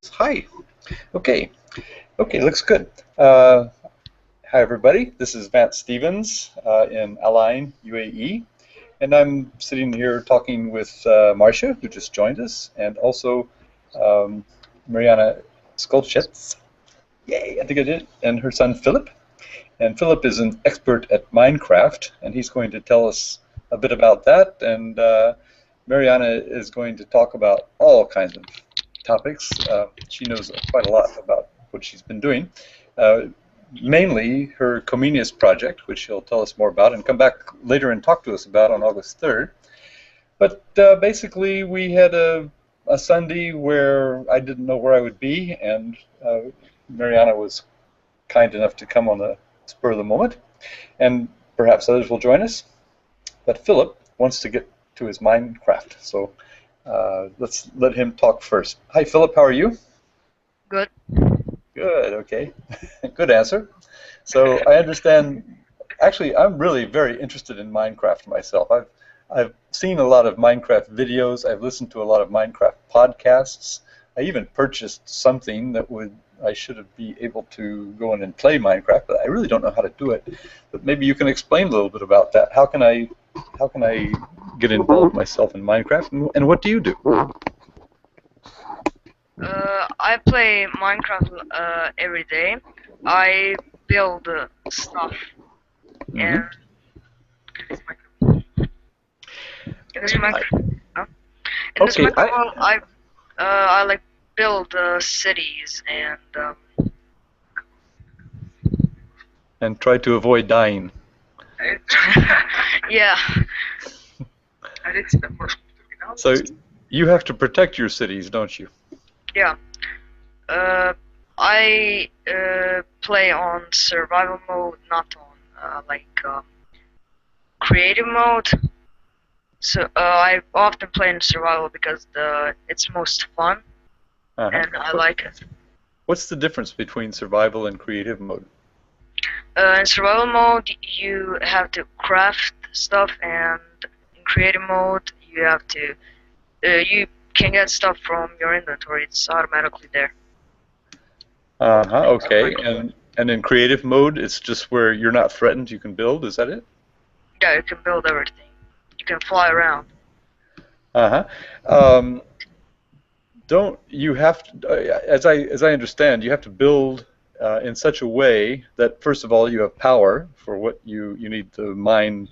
Hi. Okay. Okay, looks good. Hi, everybody. This is Matt Stevens in Align, UAE. And I'm sitting here talking with Marcia, who just joined us, and also um, Marijana Smolčec. Yay, I think I did. And her son, Filip. And Filip is an expert at Minecraft, and he's going to tell us a bit about that. And Marijana is going to talk about all kinds of topics. She knows quite a lot about what she's been doing. Uh, Mainly her Comenius project, which she'll tell us more about and come back later and talk to us about on August 3rd. But basically, we had a Sunday where I didn't know where I would be, and Marijana was kind enough to come on the spur of the moment, and perhaps others will join us. But Filip wants to get to his Minecraft, so let's let him talk first. Hi, Filip. How are you? Good. Good. Okay. Good answer. So I understand. Actually, I'm really very interested in Minecraft myself. I've seen a lot of Minecraft videos. I've listened to a lot of Minecraft podcasts. I even purchased something that would I should be able to go in and play Minecraft, but I really don't know how to do it. But maybe you can explain a little bit about that. How can I get involved myself in Minecraft, and what do you do? I play Minecraft every day. I build stuff, and in this Okay, Minecraft, I like build cities and try to avoid dying. yeah. So you have to protect your cities, don't you? Yeah. I play on survival mode, not on creative mode. So I often play in survival because it's most fun, and I like it. What's the difference between survival and creative mode? In survival mode, you have to craft stuff, and in creative mode, you can get stuff from your inventory. It's automatically there. Okay. And in creative mode, it's just where you're not threatened, you can build. Is that it? Yeah, you can build everything. You can fly around. Don't you have to, as I understand, you have to build in such a way that first of all you have power for what you need to mine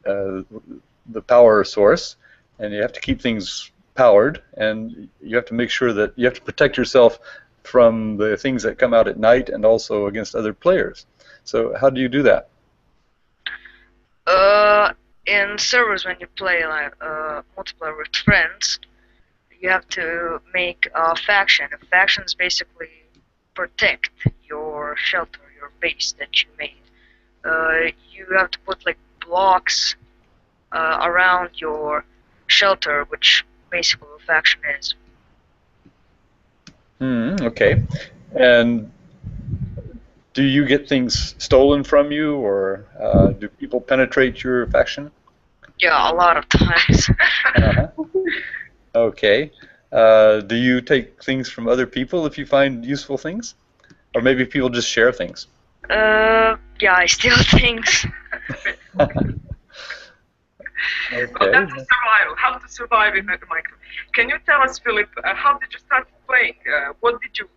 the power source, and you have to keep things powered, and you have to make sure that you have to protect yourself from the things that come out at night and also against other players. So how do you do that? In servers when you play like multiplayer with friends, you have to make a faction. A faction is basically protect your shelter, your base that you made. You have to put like blocks around your shelter, which basically a faction is. Okay. And do you get things stolen from you, or do people penetrate your faction? Yeah, a lot of times. Okay. Do you take things from other people if you find useful things? Or maybe people just share things? Yeah, I steal things. Okay. Well, that's survival. How to survive in Minecraft. Can you tell us, Filip, how did you start playing? What did you?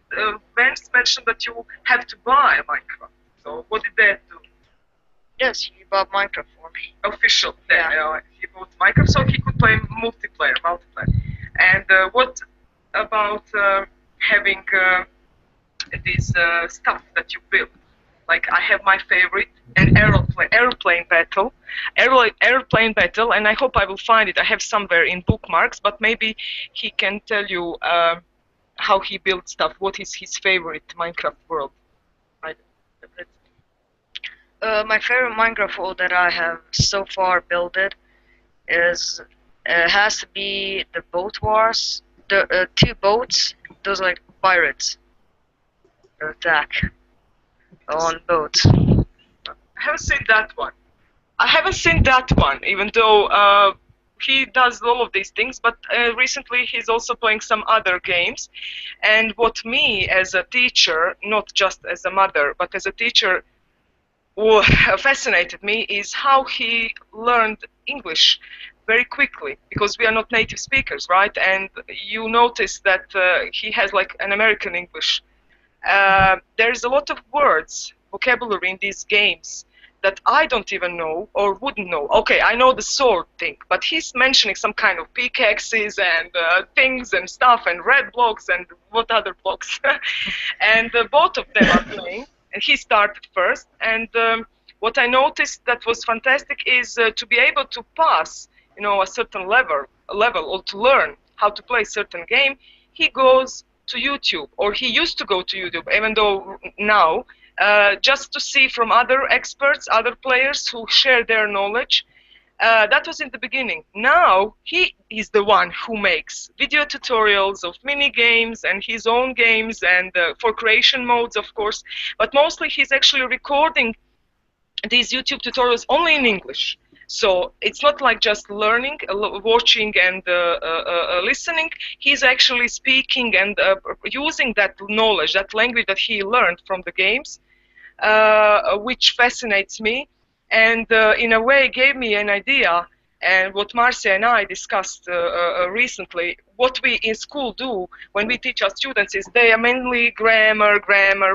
Vance mentioned that you have to buy Minecraft. So what did that do? Yes, he bought Minecraft for me. Official. Yeah. He bought Minecraft so he could play multiplayer. And what about having this stuff that you build? Like I have my favorite, an airplane battle, and I hope I will find it. I have somewhere in bookmarks, but maybe he can tell you how he built stuff. What is his favorite Minecraft world? My favorite Minecraft world that I have so far built has to be the boat wars. The two boats, those are like pirates. They attack on boats. I haven't seen that one. Even though he does all of these things, but recently he's also playing some other games. And what me as a teacher, not just as a mother, but as a teacher, fascinated me is how he learned English very quickly, because we are not native speakers, right? And you notice that he has like an American English. There's a lot of words, vocabulary in these games that I don't even know or wouldn't know. Okay, I know the sword thing, but he's mentioning some kind of pickaxes and things and stuff and red blocks and what other blocks. And both of them are playing, and he started first. And what I noticed that was fantastic is to be able to pass, you know, a certain level or to learn how to play a certain game, he goes to YouTube, or he used to go to YouTube, even though now, just to see from other experts, other players who share their knowledge. That was in the beginning. Now he is the one who makes video tutorials of mini games and his own games, and for creation modes, of course. But mostly he's actually recording these YouTube tutorials only in English. So it's not like just learning, watching and listening. He's actually speaking and using that knowledge, that language that he learned from the games, which fascinates me, and in a way gave me an idea. And what Marcia and I discussed recently, what we in school do when we teach our students is they are mainly grammar,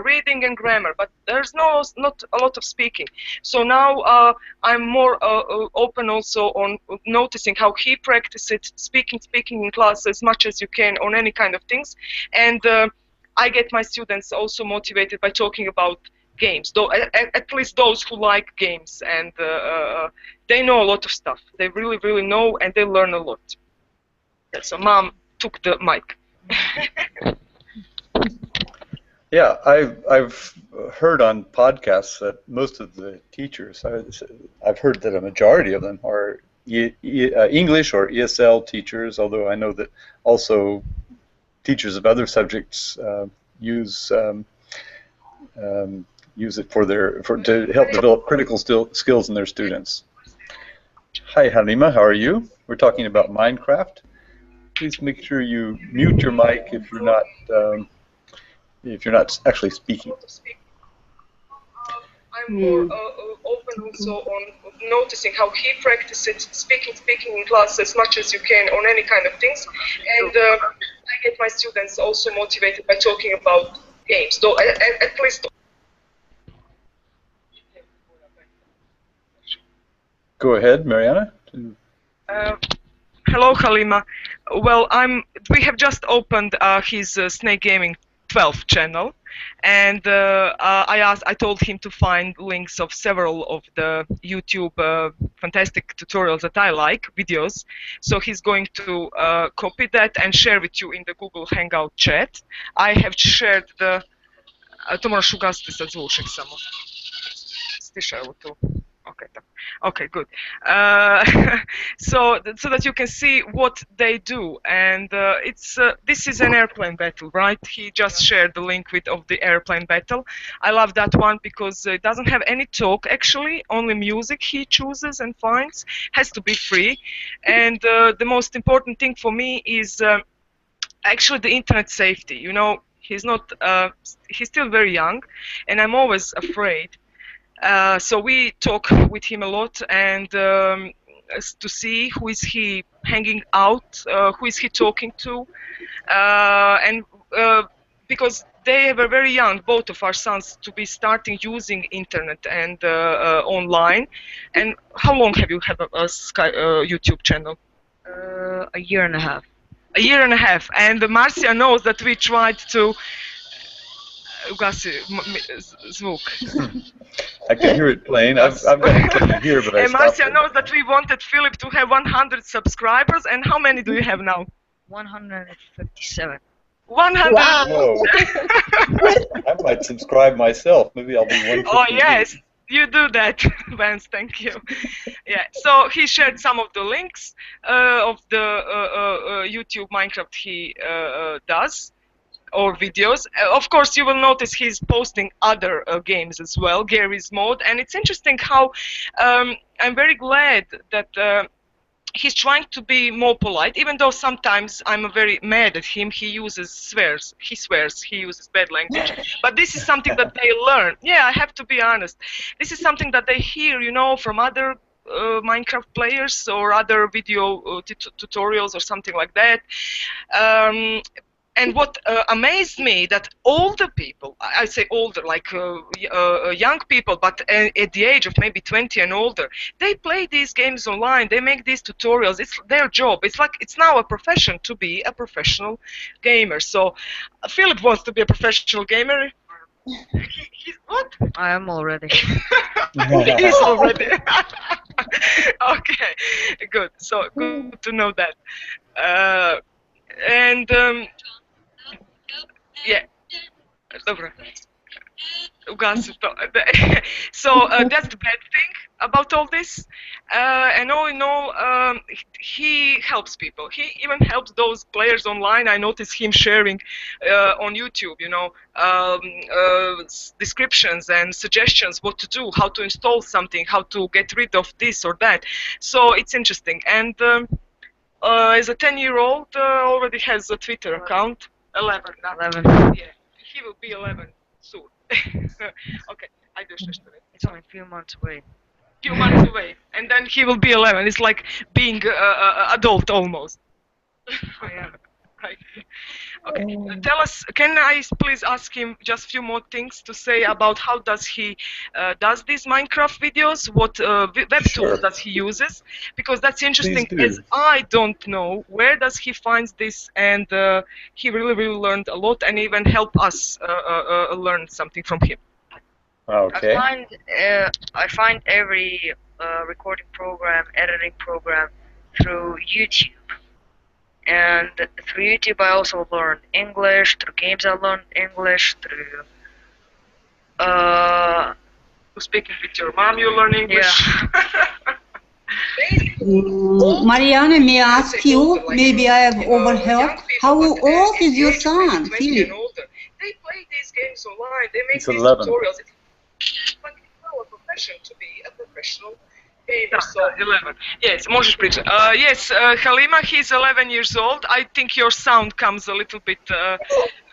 reading and grammar, but there's not a lot of speaking. So now I'm more open also on noticing how he practices speaking in class as much as you can on any kind of things. And I get my students also motivated by talking about games, though at least those who like games, and they know a lot of stuff. They really know, and they learn a lot. So Mom took the mic. Yeah, I've heard on podcasts that most of the teachers, I've heard that a majority of them are English or ESL teachers, although I know that also teachers of other subjects use it to help develop critical skills in their students. Hi Halima, how are you? We're talking about Minecraft. Please make sure you mute your mic if you're not actually speaking. I'm more open also on noticing how he practices speaking in class as much as you can on any kind of things, and I get my students also motivated by talking about games, though at least. Go ahead, Marijana. Hello, Halima. Well, we have just opened his Snake Gaming 12 channel, and I told him to find links of several of the YouTube fantastic tutorials that I like, videos. So he's going to copy that and share with you in the Google Hangout chat. I have shared the. To moraš ugasiti sad zvučnik samo. Stiša evo tu. Okay, good. So that you can see what they do, and this is an airplane battle, right? He just shared the link of the airplane battle. I love that one because it doesn't have any talk, actually, only music he chooses and finds. Has to be free, and the most important thing for me is actually the internet safety. You know, he's still very young, and I'm always afraid. So we talk with him a lot, and to see who is he hanging out, who is he talking to, and because they were very young, both of our sons, to be starting using internet and online. And how long have you had a YouTube channel? A year and a half. A year and a half, and Marcia knows that we tried to ugasi zvuk. I can hear it playing. I've got it playing here, but I and stopped Marcia it. knows that we wanted Filip to have 100 subscribers, and how many do you have now? 157. 100. Wow. Whoa. I might subscribe myself. Maybe I'll be 150. Oh yes, you do that, Vance. Thank you. Yeah. So he shared some of the links of the YouTube Minecraft he does, or videos. Of course, you will notice he's posting other games as well, Gary's Mode, and it's interesting how I'm very glad that he's trying to be more polite, even though sometimes I'm very mad at him. He swears, he uses bad language. But this is something that they learn. Yeah, I have to be honest. This is something that they hear, you know, from other Minecraft players or other video tutorials or something like that. And what amazed me that older people, I say older, like young people, but at the age of maybe 20 and older, they play these games online. They make these tutorials. It's their job. It's like it's now a profession to be a professional gamer. So Philip wants to be a professional gamer. He's what? I am already. He is already. Okay, good. So good to know that. And yeah, dobro. Ugasim to. So that's the bad thing about all this. And all in all, he helps people. He even helps those players online. I notice him sharing on YouTube, you know, descriptions and suggestions what to do, how to install something, how to get rid of this or that. So it's interesting. And as a 10-year-old, already has a Twitter account. 11. 11. Yeah, he will be 11 soon. Okay, I do shit to it. It's only a few months away. Few months away, and then he will be 11. It's like being adult almost. I am. Right. Okay. Tell us. Can I please ask him just a few more things to say about how does he does these Minecraft videos? What web tools does he uses? Because that's interesting. As I don't know where does he finds this, and he really learned a lot, and even help us learn something from him. Okay. I find every recording program, editing program through YouTube. And through YouTube I also learned English, through games I learned English, through Speaking with your mom, you learn English. Yeah. Mariana, may I ask you, maybe I have overheard, how old is your son, Filip? They play these games online, they make It's these 11. tutorials. It's like a profession to be a professional gamer. So 11. Yes, možeš pričati. Yes, Halima, he's 11 years old. I think your sound comes a little bit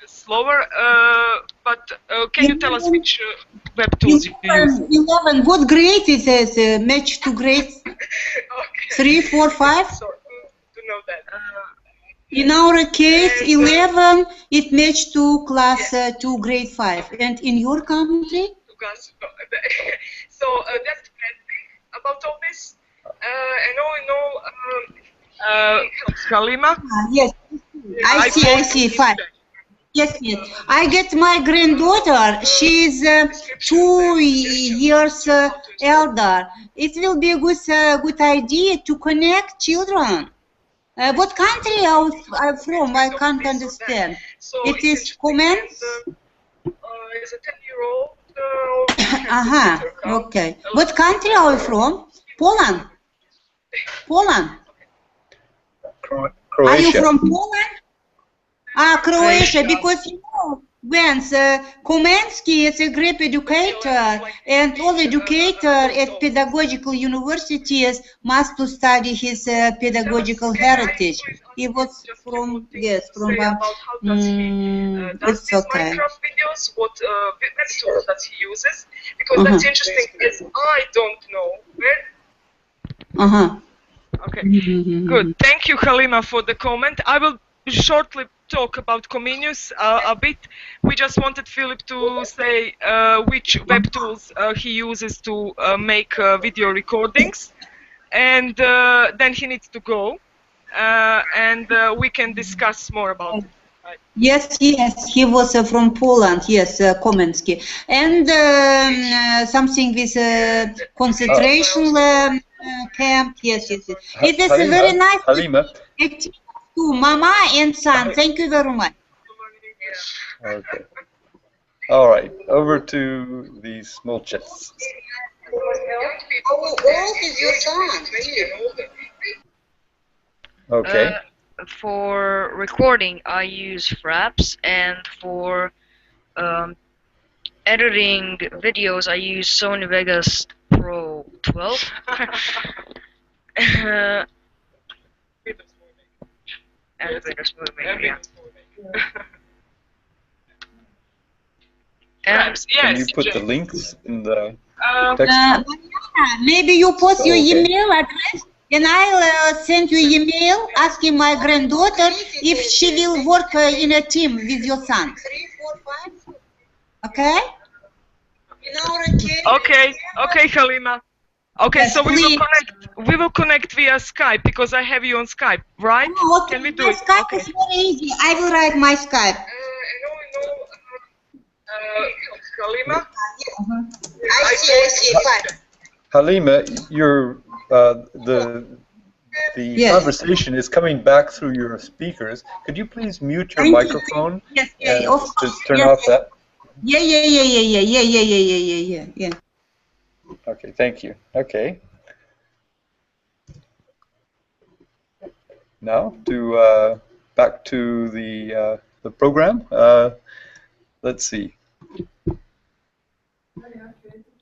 slower, but can you tell us which web tools you use? 11, what grade is this? Match to grades? Okay. 3, 4, 5? So, to know that. In our case, 11 it matched to class 2, grade 5. And in your country? So that's the bad thing about all this. And all in all, Halima? Yes, I see, fine. Yes, yes. I get my granddaughter. She's 2 years elder. It will be a good idea to connect children. What country are you from? I can't understand. So It is comments? As a 10-year-old. Aha, okay. What country are you from? Poland? Poland? Croatia. Are you from Poland? Ah, Croatia, because you know, Vance, Komensky is a great educator, and all educator at pedagogical universities must to study his pedagogical heritage. He was from, yes, from, it's okay. Minecraft videos, what web tools that he uses, because that's interesting, as I don't know where. Okay, good. Thank you, Halima, for the comment. I will shortly talk about Comenius a bit. We just wanted Philip to say which web tools he uses to make video recordings, and then he needs to go, and we can discuss more about it. Yes, he was from Poland, yes, Komensky. And something with concentration camp, yes. It is a very nice activity to Mama and son. Thank you very much. Okay. All right, over to the Smolčec. How old is your son? Okay. For recording, I use Fraps, and for editing videos, I use Sony Vegas Pro 12. And Venus moving, yeah. And Can you Yes. put the links in the Uh, text? Mariana, maybe you post your Okay. email address and I'll send you email asking my granddaughter if she will work in a team with your son. 3, 4, 5. Okay? okay, Halima. Okay, Yes, so please. we will connect via Skype because I have you on Skype, right? Oh, okay. Can we do My it? Skype Okay. is very easy. I will write my Skype. Halima? I see, fine. Halima, your the Yes. conversation is coming back through your speakers. Could you please mute your Thank you. microphone Yes, and of just course. turn Yes, off yes. that? Yeah. Okay, thank you. Okay. Now to back to the program. Let's see.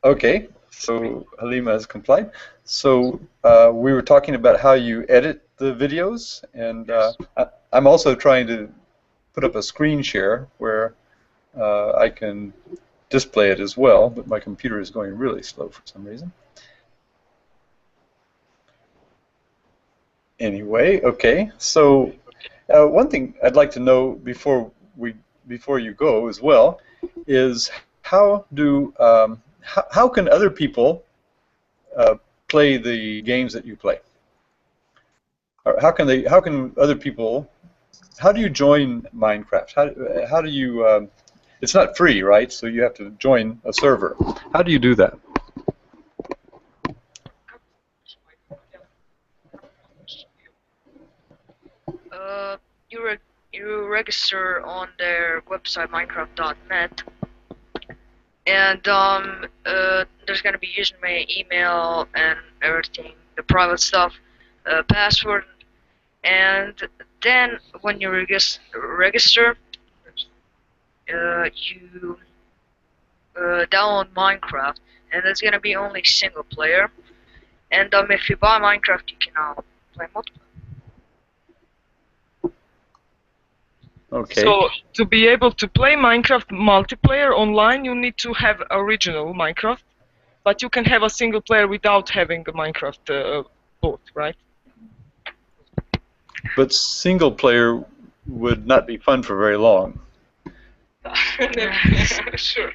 Okay, so Halima has complied. So we were talking about how you edit the videos, and I'm also trying to put up a screen share where I can display it as well, but my computer is going really slow for some reason. Anyway, okay, so one thing I'd like to know before you go as well is how can other people play the games that you play? Or how can other people? How do you join Minecraft? How do you? It's not free, right? So you have to join a server. How do you do that? you register on their website minecraft.net, and there's gonna be username, email, and everything, the private stuff, password, and then when you register, you download Minecraft, and it's gonna be only single player. And if you buy Minecraft, you can now play multiplayer. Okay. So to be able to play Minecraft multiplayer online, you need to have original Minecraft, but you can have a single player without having a Minecraft bot, right? But single player would not be fun for very long. Sure.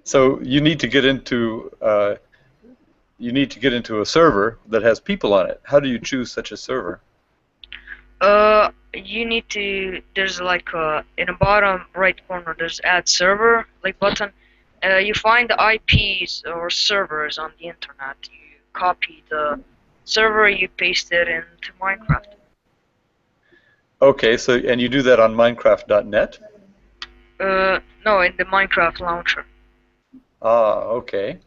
So you need to get into a server that has people on it. How do you choose such a server? You need to. There's like in the bottom right corner. There's add server like button. You find the IPs or servers on the internet. You copy the server. You paste it into Minecraft. Okay, so and you do that on Minecraft.net? No, in the Minecraft launcher. Ah, okay.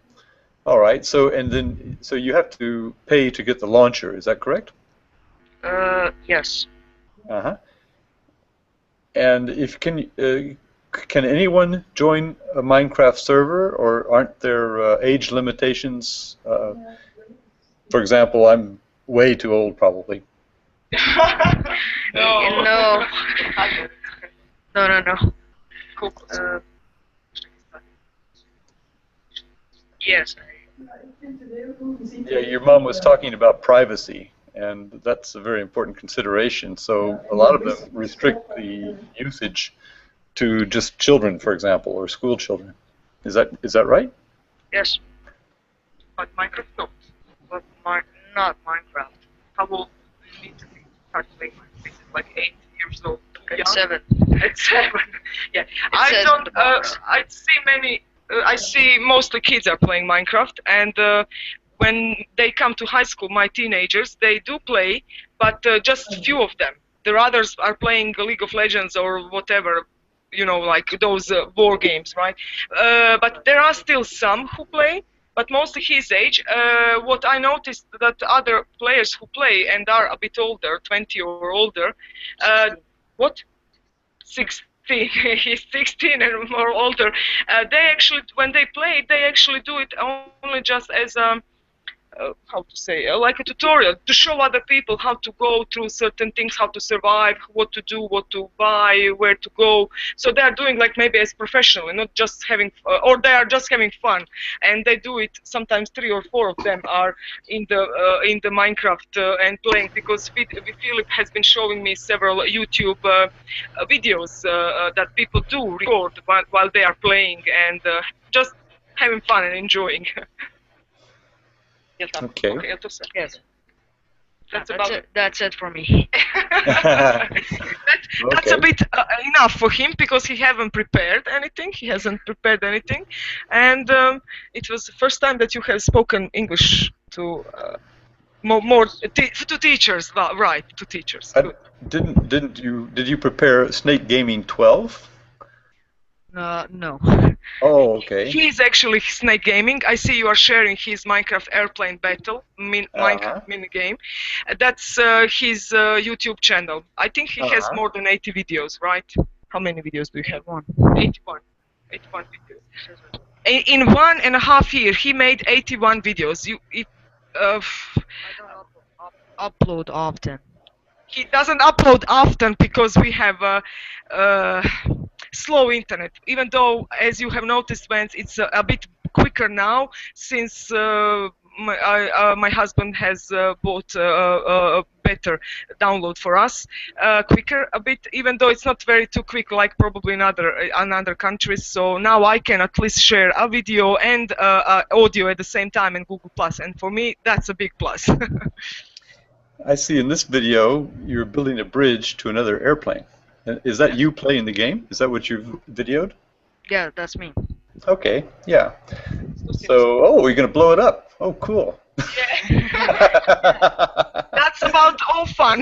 All right. So so you have to pay to get the launcher. Is that correct? Yes. Uh-huh. And if can anyone join a Minecraft server, or aren't there age limitations? For example, I'm way too old, probably. No. No. Yes. Yeah, your mom was talking about privacy, and that's a very important consideration. So a lot of them restrict the usage to just children, for example, or school children. Is that right? Yes. But Minecraft no. But not Minecraft. How old do you need to be start playing Minecraft? Is it like 8 years old? At 7. At 7. Yeah. It says in the box. I see mostly kids are playing Minecraft, and when they come to high school, my teenagers, they do play, but just few of them. The others are playing League of Legends or whatever, you know, like those war games, right? But there are still some who play, but mostly his age. What I noticed that other players who play and are a bit older, 20 or older, what? 16. He's 16 and more older. They actually, when they play, they actually do it only just as how to say, like a tutorial to show other people how to go through certain things, how to survive, what to do, what to buy, where to go. So they are doing like maybe as professional, and not just having, or they are just having fun, and they do it. Sometimes 3 or 4 of them are in the Minecraft and playing, because Filip has been showing me several YouTube videos that people do record while they are playing, and just having fun and enjoying. Okay. Yes. That's it for me. That's a bit enough for him, because he hasn't prepared anything. And it was the first time that you have spoken English to to teachers, right? To teachers. Did you prepare Snake Gaming 12? No. Oh, okay. He's actually Snake Gaming. I see you are sharing his Minecraft Airplane Battle Minecraft mini game. That's his YouTube channel. I think he has more than 80 videos, right? How many videos do you have? 81 videos. In 1.5 years, he made 81 videos. I don't upload often. He doesn't upload often because we have slow internet, even though, as you have noticed, Vance, it's a bit quicker now, since my husband has bought a better download for us, quicker a bit, even though it's not very too quick like probably in other countries. So now I can at least share a video and audio at the same time in Google+, and for me that's a big plus. I see in this video you're building a bridge to another airplane. Is that you playing the game? Is that what you've videoed? Yeah, that's me. Okay, yeah. So, oh, you're going to blow it up. Oh, cool. Yeah. That's about all fun.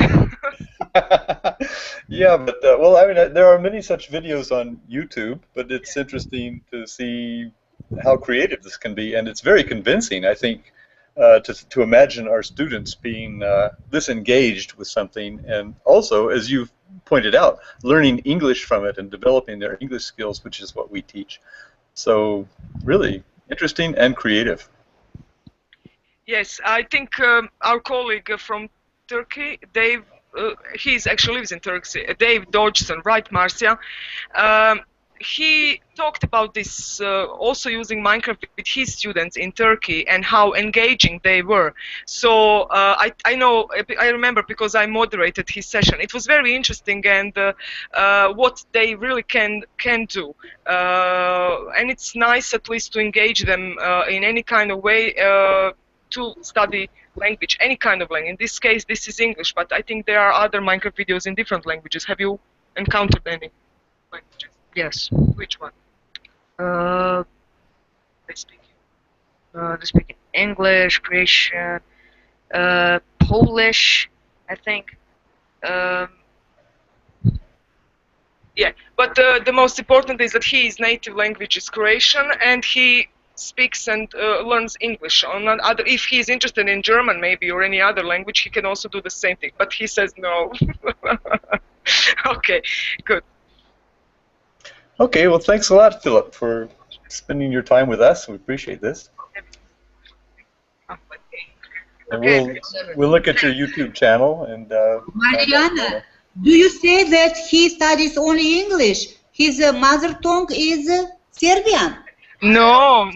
Yeah, but, well, I mean, there are many such videos on YouTube, but it's interesting to see how creative this can be, and it's very convincing, I think, to imagine our students being this engaged with something, and also, as you've pointed out, learning English from it and developing their English skills, which is what we teach. So really interesting and creative. Yes, I think our colleague from Turkey, Dave, he actually lives in Turkey, Dave Dodgson, right, Marcia? He talked about this also using Minecraft with his students in Turkey and how engaging they were. So I remember, because I moderated his session. It was very interesting, and what they really can do. And it's nice at least to engage them in any kind of way to study language, any kind of language. In this case, this is English, but I think there are other Minecraft videos in different languages. Have you encountered any languages? Yes. Which one? They speak English, Croatian, Polish, I think. Yeah, but the most important is that his native language is Croatian, and he speaks and learns English. If he's interested in German, maybe, or any other language, he can also do the same thing. But he says no. Okay, good. Okay, well, thanks a lot, Philip, for spending your time with us. We appreciate this. And we'll look at your YouTube channel. And Marijana, do you say that he studies only English? His mother tongue is Serbian. No,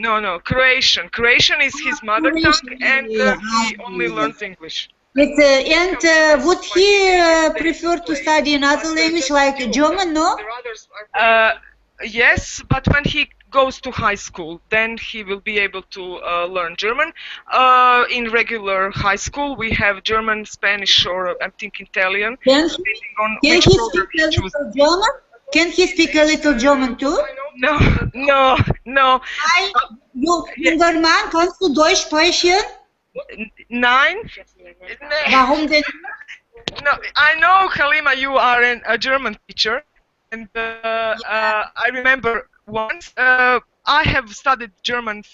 Croatian. Croatian is his mother tongue, and he only learns English. And would he prefer to study another language like German, no? Yes, but when he goes to high school, then he will be able to learn German. In regular high school, we have German, Spanish, or I think Italian. Can he speak a little German? Can he speak a little German too? No. Junger Mann, kannst du Deutsch sprechen? Nein. Warum denn? No, I know, Halima, you are a German teacher, and I remember once I have studied German.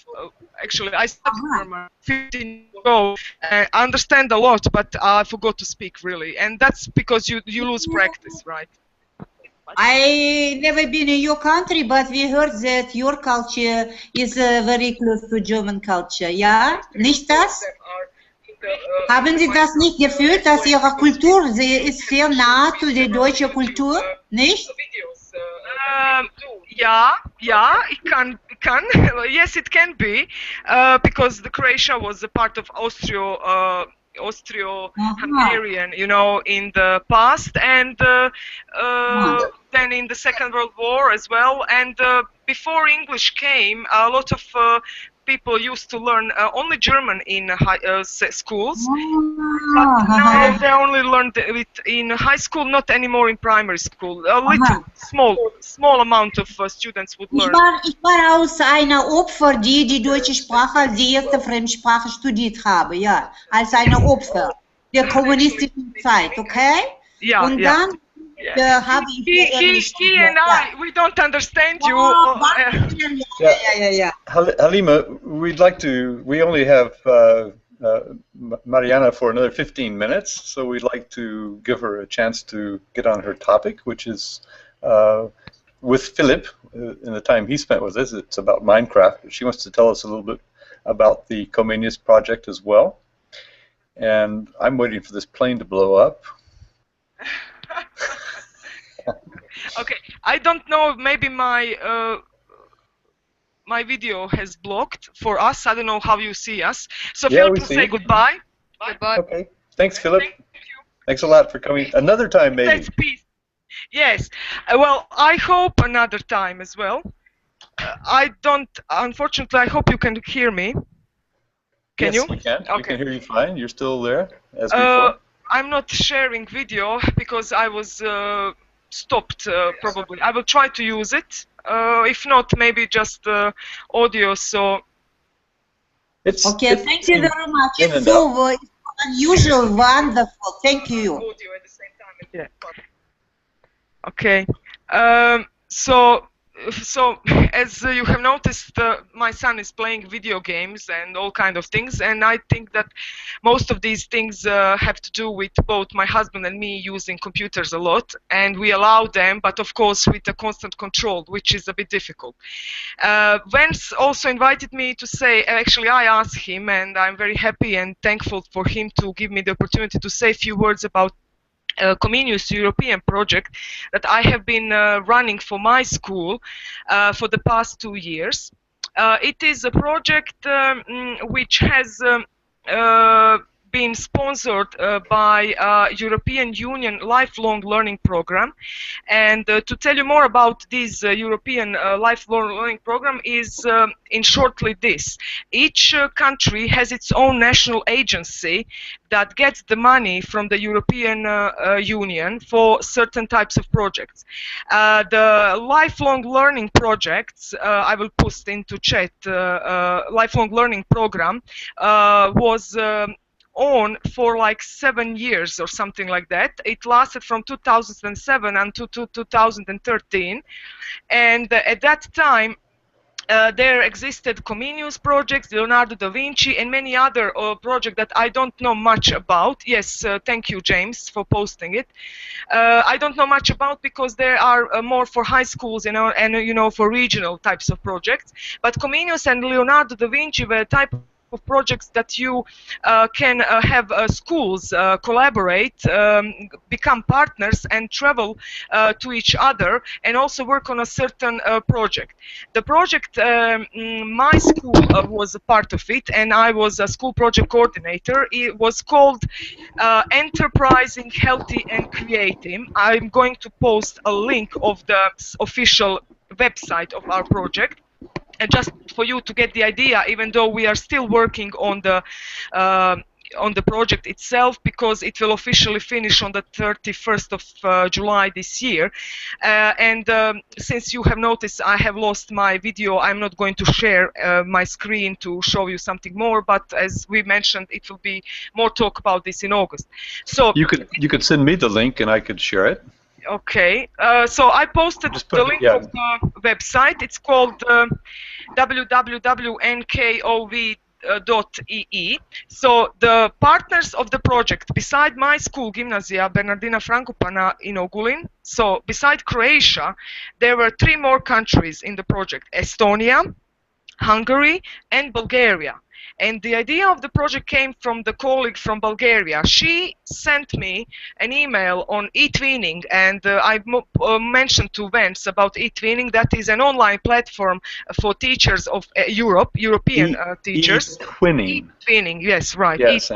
Actually, I studied German 15 years ago. I understand a lot, but I forgot to speak really, and that's because you lose practice, right? I never been in your country, but we heard that your culture is very close to German culture. Yeah, nicht das? Haben Sie das nicht gefühlt, dass Ihre Kultur, sie ist sehr nah zu der deutschen Kultur, nicht? Yeah, it can. Yes, it can be, because the Croatia was a part of Austro-Hungarian, you know, in the past, and then in the Second World War as well. And before English came, a lot of people used to learn only German in schools. But now they only learned it in high school, not anymore in primary school. A little, small amount of students would learn. Ich war aus einer Opfer, die die deutsche Sprache als die erste Fremdsprache studiert habe, ja, als eine Opfer der kommunistischen Zeit, okay? Ja, und ja. dann habe ich he and I, we don't understand you. Yeah. Halima, we only have Marijana for another 15 minutes, so we'd like to give her a chance to get on her topic, which is with Filip, in the time he spent with us. It's about Minecraft. She wants to tell us a little bit about the Comenius project as well. And I'm waiting for this plane to blow up. Okay, I don't know, maybe my my video has blocked for us. I don't know how you see us. So Yeah, Philip we will see say you. goodbye. Goodbye. Okay, thanks, Filip. Thank you. Thanks a lot for coming. Another time, maybe. That's peace. Yes. Well, I hope another time as well. I don't, unfortunately, I hope you can hear me. Can Yes, you? we can. Okay. We can hear you fine. You're still there, as before. I'm not sharing video because I was stopped, probably. I will try to use it. If not, maybe just audio. So. Okay, thank you very much. in and It's so unusual, wonderful. Thank you. Audio at the same time. Yeah. Okay. So as you have noticed, my son is playing video games and all kind of things, and I think that most of these things have to do with both my husband and me using computers a lot, and we allow them, but of course with a constant control, which is a bit difficult. Vance also invited me to say, actually I asked him, and I'm very happy and thankful for him to give me the opportunity to say a few words about Comenius European project that I have been running for my school for the past 2 years. It is a project which has been sponsored by European Union lifelong learning program, and to tell you more about this European lifelong learning program is in shortly this: each country has its own national agency that gets the money from the European Union for certain types of projects. The lifelong learning projects, I will post into chat, lifelong learning program was on for like 7 years or something like that. It lasted from 2007 until 2013, and at that time there existed Comenius projects, Leonardo da Vinci, and many other projects that I don't know much about. Yes, thank you, James, for posting it. I don't know much about because there are more for high schools, you know, and you know, for regional types of projects. But Comenius and Leonardo da Vinci were type of projects that you can have schools collaborate, become partners, and travel to each other, and also work on a certain project. The project, my school was a part of it, and I was a school project coordinator. It was called Enterprising, Healthy and Creative. I'm going to post a link of the official website of our project. And just for you to get the idea, even though we are still working on the project itself, because it will officially finish on the 31st of July this year. And since you have noticed I have lost my video, I'm not going to share my screen to show you something more, but as we mentioned, it will be more talk about this in August. So You could send me the link and I could share it. Okay, so I posted the link of the website. It's called www.nkov.ee. So the partners of the project, beside my school, Gimnazija Bernardina Frankopana in Ogulin, so beside Croatia, there were 3 more countries in the project: Estonia, Hungary, and Bulgaria. And the idea of the project came from the colleague from Bulgaria. She sent me an email on eTwinning, and I mentioned to Vance about eTwinning. That is an online platform for teachers of European teachers. eTwinning. eTwinning, yes, right. Yes,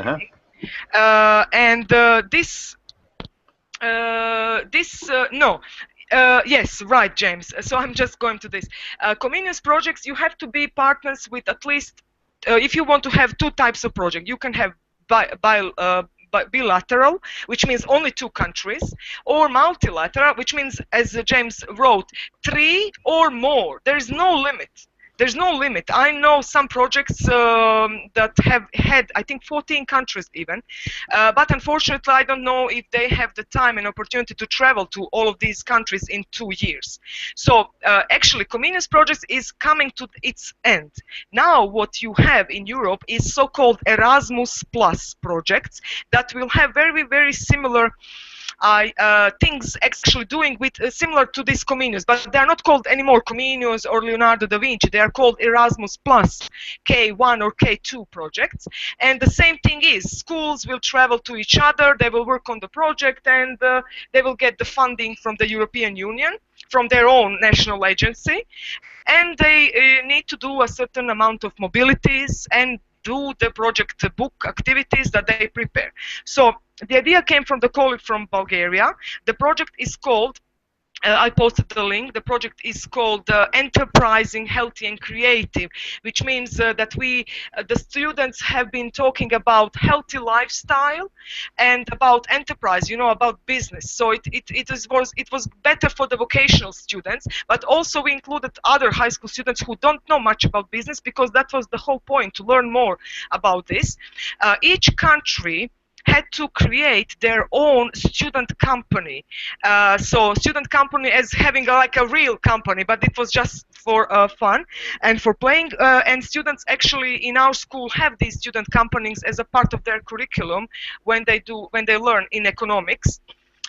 yes, right, James. So I'm just going to this. Comenius projects, you have to be partners with at least, if you want to have two types of project, you can have bilateral, which means only 2 countries, or multilateral, which means, as James wrote, 3 or more. There is no limit. There's no limit. I know some projects that have had, I think, 14 countries even, but unfortunately, I don't know if they have the time and opportunity to travel to all of these countries in 2 years. So actually, Comenius projects is coming to its end. Now, what you have in Europe is so-called Erasmus Plus projects that will have very, very similar things actually doing with similar to this Comenius, but they are not called anymore Comenius or Leonardo da Vinci. They are called Erasmus Plus K1 or K2 projects. And the same thing is, schools will travel to each other, they will work on the project, and they will get the funding from the European Union, from their own national agency, and they need to do a certain amount of mobilities and do the project book activities that they prepare. So the idea came from the colleague from Bulgaria. The project is called, I posted the link, the project is called Enterprising, Healthy and Creative, which means that the students have been talking about healthy lifestyle and about enterprise, you know, about business. So it was better for the vocational students, but also we included other high school students who don't know much about business, because that was the whole point, to learn more about this. Each country had to create their own student company. So student company as having like a real company, but it was just for fun and for playing. And students actually in our school have these student companies as a part of their curriculum when they learn in economics.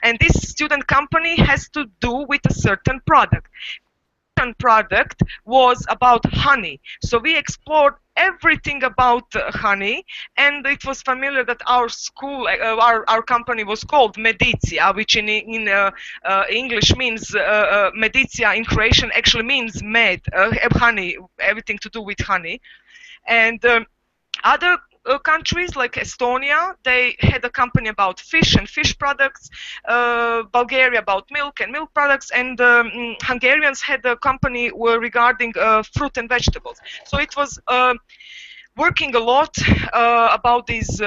And this student company has to do with a certain product. Product was about honey. So we explored everything about honey, and it was familiar that our school, our company was called Medicia, which in English means Medicia in Croatian actually means med, honey, everything to do with honey. And other countries like Estonia, they had a company about fish and fish products, Bulgaria about milk and milk products, and Hungarians had a company regarding fruit and vegetables. So it was working a lot about these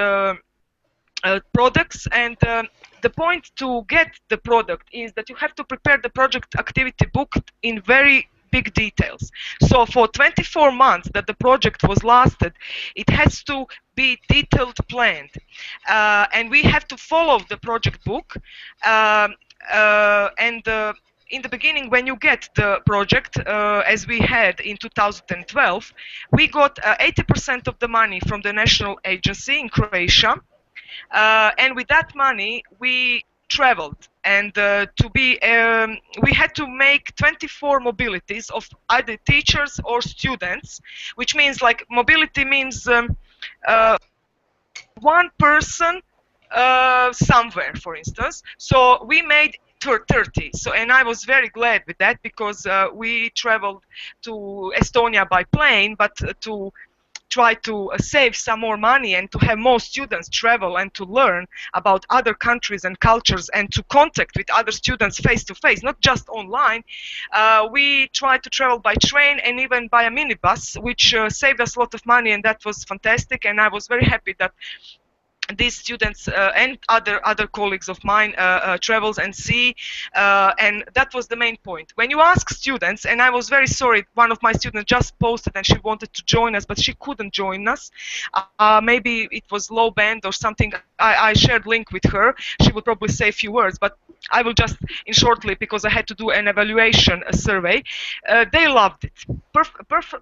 products, and the point to get the product is that you have to prepare the project activity book in very big details. So for 24 months that the project was lasted, it has to be detailed planned, and we have to follow the project book. In the beginning, when you get the project, as we had in 2012, we got 80% of the money from the national agency in Croatia, and with that money we traveled, and we had to make 24 mobilities of either teachers or students, which means like mobility means one person somewhere, for instance. So we made 30. So, and I was very glad with that, because we traveled to Estonia by plane, but to try to save some more money and to have more students travel and to learn about other countries and cultures and to contact with other students face to face, not just online. We tried to travel by train and even by a minibus, which saved us a lot of money, and that was fantastic. And I was very happy that these students and other colleagues of mine travels and see, and that was the main point. When you ask students, and I was very sorry, one of my students just posted and she wanted to join us, but she couldn't join us. Maybe it was low band or something. I shared link with her. She would probably say a few words, but I will just in shortly, because I had to do an evaluation survey. They loved it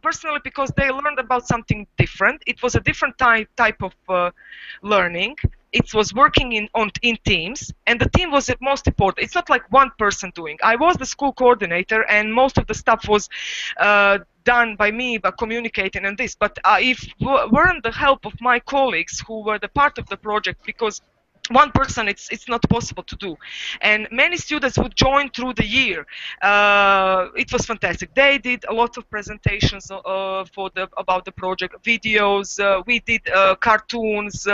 personally, because they learned about something different. It was a different type of learning, it was working in teams, and the team was the most important. It's not like one person doing. I was the school coordinator, and most of the stuff was done by me, by communicating and this. But if weren't the help of my colleagues who were the part of the project, because one person it's not possible to do, and many students would join through the year. It was fantastic. They did a lot of presentations about the project, videos. We did cartoons.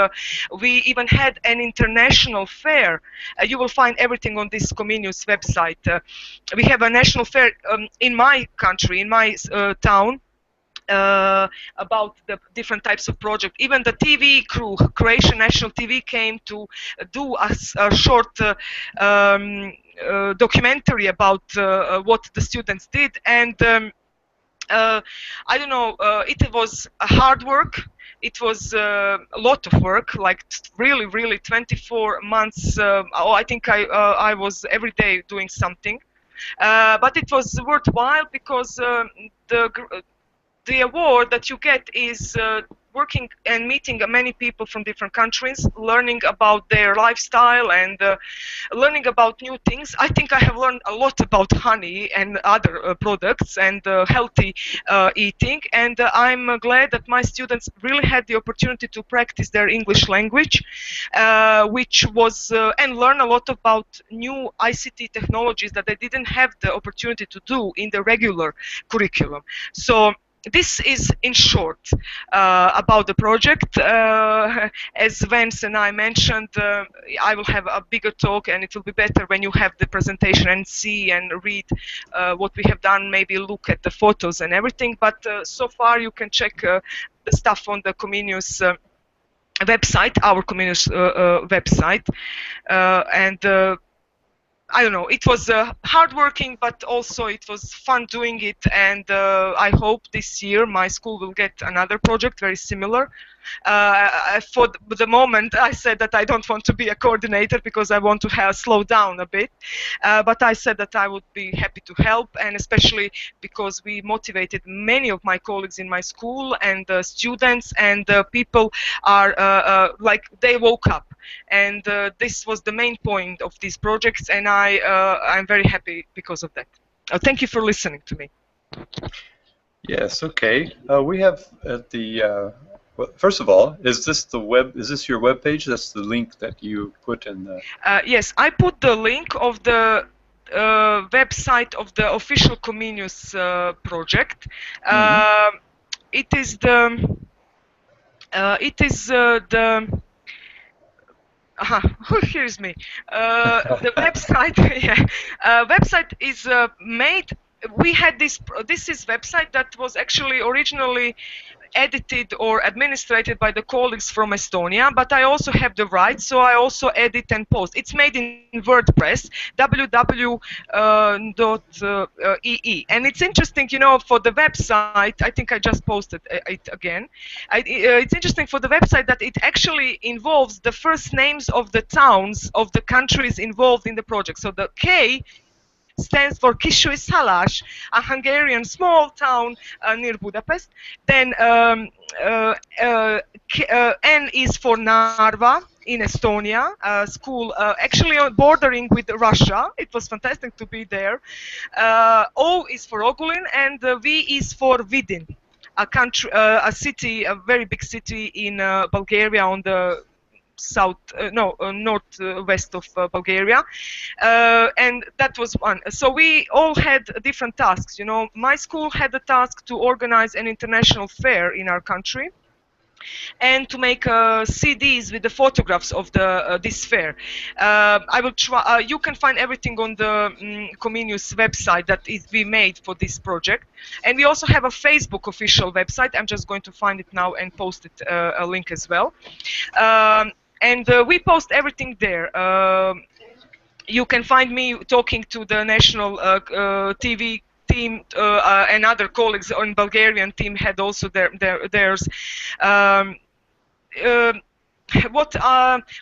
We even had an international fair. You will find everything on this Comenius website. We have a national fair in my country, in my town, about the different types of project. Even the TV crew, Croatian National TV, came to do a short documentary about what the students did. And I don't know, it was hard work. It was a lot of work, like really 24 months. I think I was every day doing something. But it was worthwhile, because the award that you get is working and meeting many people from different countries, learning about their lifestyle and learning about new things. I think I have learned a lot about honey and other products and healthy eating, and I'm glad that my students really had the opportunity to practice their English language, which was and learn a lot about new ICT technologies that they didn't have the opportunity to do in the regular curriculum. So this is in short about the project. As Vance and I mentioned, I will have a bigger talk, and it will be better when you have the presentation and see and read what we have done, maybe look at the photos and everything. But so far you can check the stuff on the Comenius website, our Comenius website, and I don't know, it was hardworking, but also it was fun doing it, and I hope this year my school will get another project very similar. For the moment, I said that I don't want to be a coordinator because I want to slow down a bit, but I said that I would be happy to help, and especially because we motivated many of my colleagues in my school, and students, and people are like they woke up, and this was the main point of these projects, and I'm very happy because of that. Thank you for listening to me. Yes. Okay. We have at the. Well, first of all, is this your web page? That's the link that you put in the. Yes, I put the link of the website of the official Comenius project. Mm-hmm. It is the. Here's me. The website. Yeah, website is made. We had this is website that was actually originally edited or administrated by the colleagues from Estonia, but I also have the rights, so I also edit and post. It's made in WordPress, www.ee. And it's interesting, you know, for the website, I think I just posted it again. It's interesting for the website that it actually involves the first names of the towns of the countries involved in the project. So the K stands for Kishui-Szalas, a Hungarian small town near Budapest. Then N is for Narva in Estonia, a school actually bordering with Russia. It was fantastic to be there. O is for Ogulin, and V is for Vidin, a country, a city, a very big city in Bulgaria on the northwest of Bulgaria, and that was one. So we all had different tasks. You know, my school had the task to organize an international fair in our country, and to make CDs with the photographs of the this fair. I will try. You can find everything on the Comenius website that we made for this project, and we also have a Facebook official website. I'm just going to find it now and post it a link as well. And we post everything there. You can find me talking to the national TV team, and other colleagues on Bulgarian team had also theirs.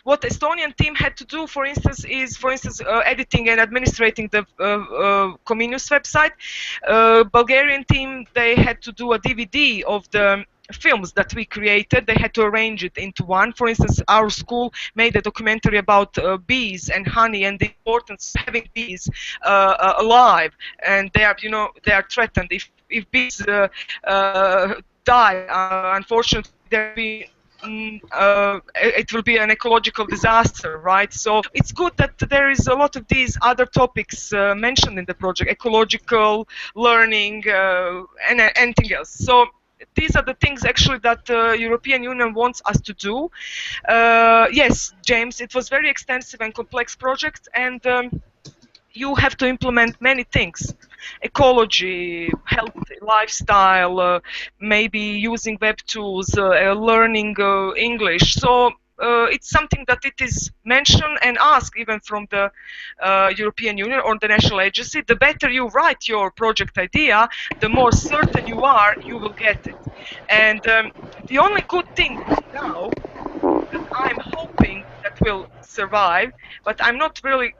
What Estonian team had to do, for instance, is editing and administrating the Comenius website. Bulgarian team, they had to do a DVD of the films that we created. They had to arrange it into one. For instance, our school made a documentary about bees and honey and the importance of having bees alive, and they are, you know, they are threatened. If bees die, unfortunately, there will be it will be an ecological disaster, right? So it's good that there is a lot of these other topics mentioned in the project, ecological learning and anything else. So these are the things actually that the European Union wants us to do. Yes, James, it was very extensive and complex project, and you have to implement many things: ecology, health, lifestyle, maybe using web tools, learning English. So it's something that it is mentioned and asked even from the European Union or the national agency. The better you write your project idea, the more certain you are you will get it. And the only good thing now that I'm hoping that will survive, but I'm not really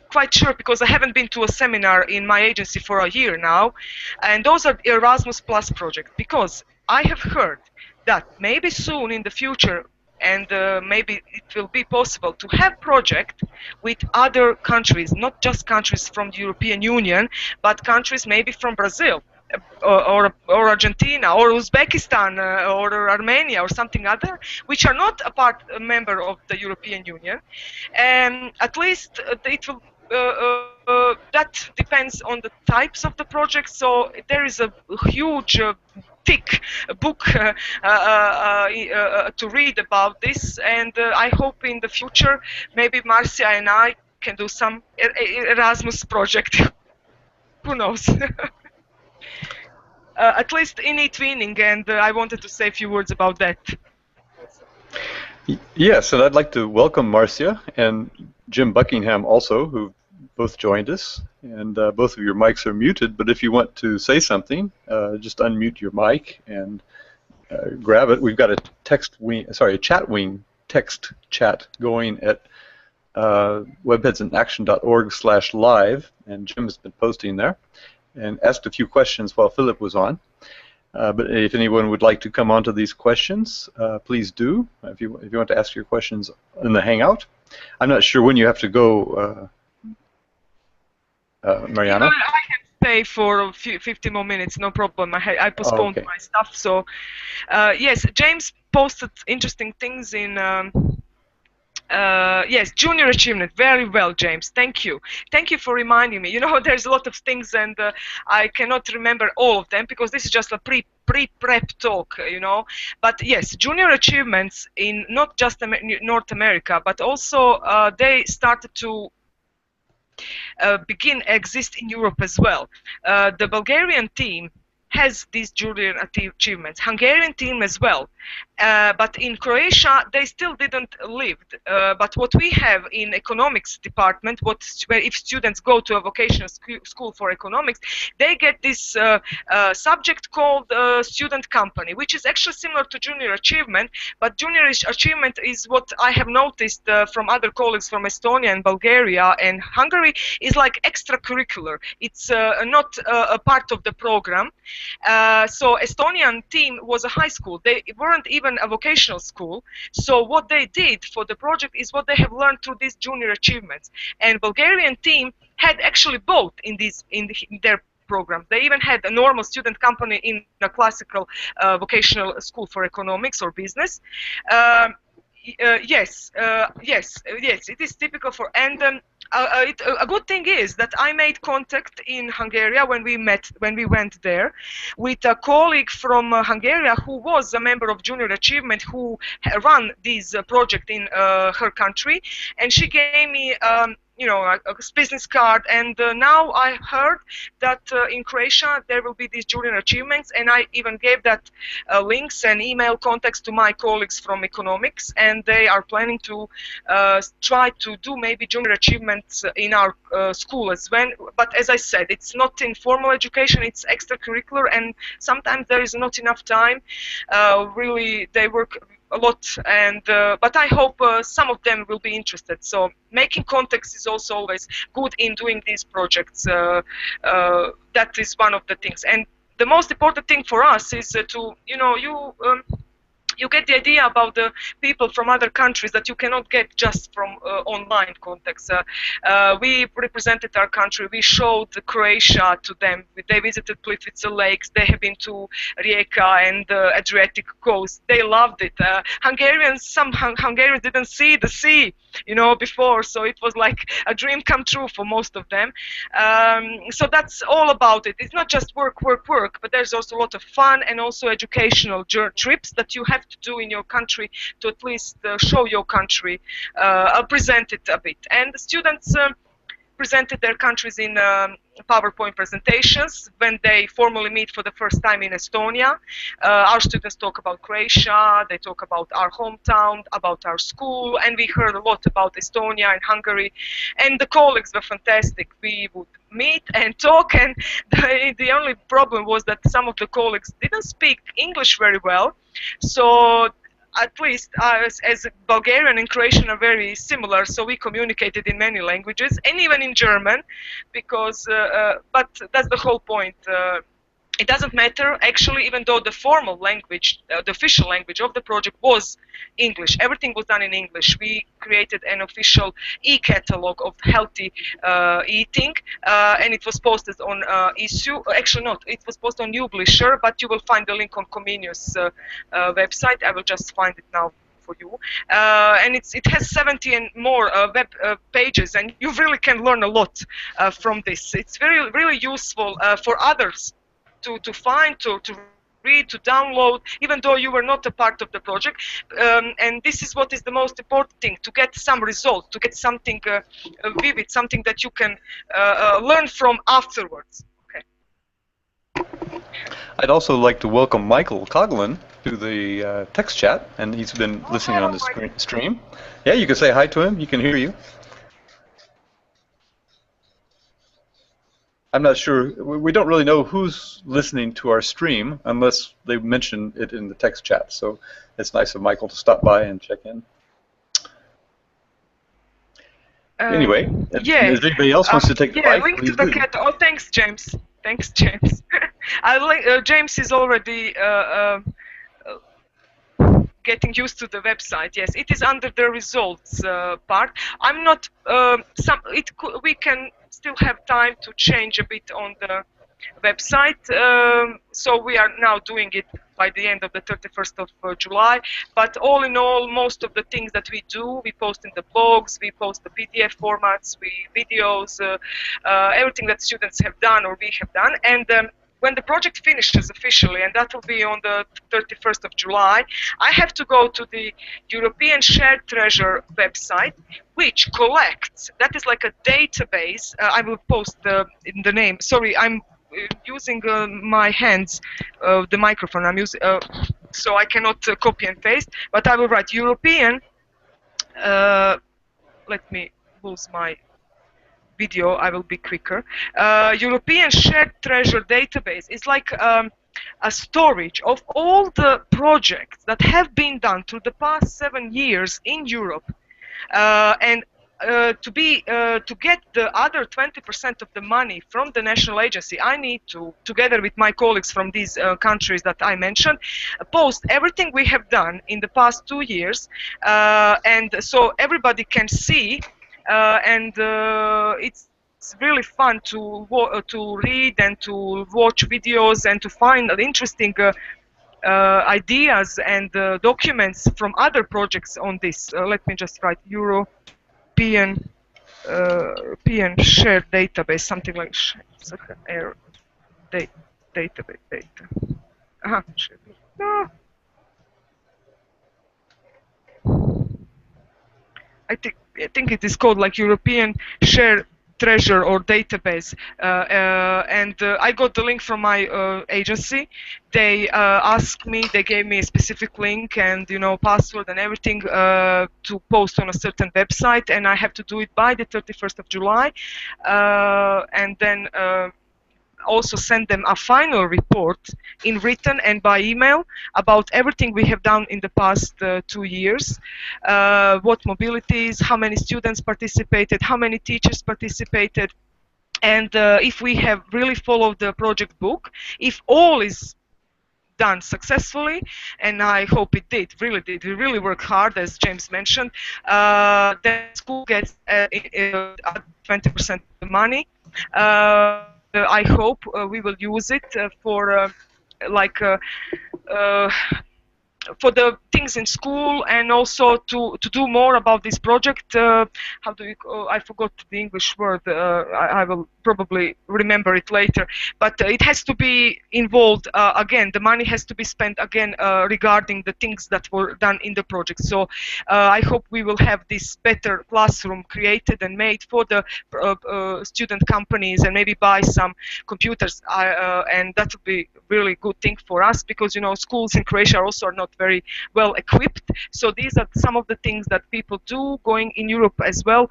quite sure because I haven't been to a seminar in my agency for a year now, and those are Erasmus Plus projects, because I have heard that maybe soon in the future, and maybe it will be possible to have project with other countries, not just countries from the European Union, but countries maybe from Brazil, or Argentina, or Uzbekistan, or Armenia, or something other, which are not a member of the European Union. And at least it will that depends on the types of the project. So there is a huge thick book to read about this, and I hope in the future maybe Marcia and I can do some Erasmus project. Who knows? At least in e-twinning, and I wanted to say a few words about that. Yes, and I'd like to welcome Marcia and Jim Buckingham also, who both joined us. And both of your mics are muted, but if you want to say something, just unmute your mic and grab it. We've got a chat wing text chat going at webheadsinAction.org/live, and Jim has been posting there and asked a few questions while Philip was on. But if anyone would like to come onto these questions, please do. If you want to ask your questions in the Hangout. I'm not sure when you have to go, Marijana. I can stay for a few 50 more minutes, no problem. I postponed my stuff. So yes, James posted interesting things in. Yes, junior achievement. Very well, James. Thank you. Thank you for reminding me. You know, there's a lot of things, and I cannot remember all of them because this is just a pre-prep talk, you know. But yes, junior achievements in not just North America, but also they started to exist in Europe as well. The Bulgarian team has these junior achievements. Hungarian team as well. But in Croatia, they still didn't live. But what we have in economics department, where if students go to a vocational school for economics, they get this subject called student company, which is actually similar to junior achievement. But junior achievement is what I have noticed from other colleagues from Estonia and Bulgaria and Hungary, is like extracurricular. It's not a part of the program. So Estonian team was a high school. They weren't even a vocational school. So what they did for the project is what they have learned through these junior achievements. And Bulgarian team had actually both in their program. They even had a normal student company in a classical vocational school for economics or business. Yes, it is typical for, and a good thing is that I made contact in Hungary when we went there, with a colleague from Hungary who was a member of Junior Achievement, who ran this project in her country, and she gave me you know, a business card, and now I heard that in Croatia there will be these junior achievements, and I even gave that links and email contacts to my colleagues from economics, and they are planning to try to do maybe junior achievements in our school as well. But as I said, it's not in formal education, it's extracurricular, and sometimes there is not enough time. Really, they work a lot, and but I hope some of them will be interested. So making contacts is also always good in doing these projects. That is one of the things. And the most important thing for us is to, you get the idea about the people from other countries that you cannot get just from online context. We represented our country. We showed Croatia to them. They visited Plitvice Lakes. They have been to Rijeka and the Adriatic coast. They loved it. Some Hungarians didn't see the sea, before, so it was like a dream come true for most of them. So that's all about it. It's not just work, work, work, but there's also a lot of fun and also educational trips that you have to do in your country to at least show your country, present it a bit. And the students presented their countries in PowerPoint presentations when they formally meet for the first time in Estonia. Our students talk about Croatia, they talk about our hometown, about our school, and we heard a lot about Estonia and Hungary. And the colleagues were fantastic. We would meet and talk, and the only problem was that some of the colleagues didn't speak English very well. So at least as Bulgarian and Croatian are very similar, so we communicated in many languages, and even in German, because, but that's the whole point. It doesn't matter, actually, even though the formal language, the official language of the project was English. Everything was done in English. We created an official e-catalog of healthy eating, and it was posted on issue. Actually, not. It was posted on Publisher, but you will find the link on Comenius website. I will just find it now for you. And it has 70 and more web pages, and you really can learn a lot from this. It's really useful for others to find, to read, to download, even though you were not a part of the project. And this is what is the most important thing, to get some result, to get something vivid, something that you can learn from afterwards. Okay. I'd also like to welcome Michael Coughlin to the text chat, and he's been listening on the stream. Yeah, you can say hi to him. He can hear you. I'm not sure. We don't really know who's listening to our stream unless they mention it in the text chat. So it's nice of Michael to stop by and check in. Anyway, if anybody else wants to take the mic, link to the cat. Oh, thanks, James. Thanks, James. James is already getting used to the website. Yes, it is under the results part. I'm not. We can still have time to change a bit on the website. So we are now doing it by the end of the 31st of July. But all in all, most of the things that we do, we post in the blogs, we post the PDF formats, videos, everything that students have done or we have done. And when the project finishes officially, and that will be on the 31st of July, I have to go to the European Shared Treasure website, which collects, that is like a database. I will post in the name. Sorry, I'm using my hands, the microphone I'm using, so I cannot copy and paste, but I will write European, let me lose my video, I will be quicker. European Shared Treasure Database is like a storage of all the projects that have been done through the past 7 years in Europe, and to get the other 20% of the money from the national agency, I need to, together with my colleagues from these countries that I mentioned, post everything we have done in the past 2 years, and so everybody can see. And it's really fun to read and to watch videos and to find interesting ideas and documents from other projects on this. Let me just write European Shared Database, something like database data. No. I think it is called like European Shared Treasure or Database, and I got the link from my agency. They asked me, they gave me a specific link and password and everything to post on a certain website, and I have to do it by the 31st of July, and then also send them a final report in written and by email about everything we have done in the past 2 years, what mobilities, how many students participated, how many teachers participated, And if we have really followed the project book, if all is done successfully, and I hope it did, really did. We really worked hard, as James mentioned. Then school gets 20% of the money. I hope we will use it for for the things in school, and also to do more about this project. How do you? I forgot the English word. I will probably remember it later. But it has to be involved again. The money has to be spent again regarding the things that were done in the project. So I hope we will have this better classroom created and made for the student companies, and maybe buy some computers. And that would be really good thing for us, because schools in Croatia also are not very well equipped. So these are some of the things that people do going in Europe as well,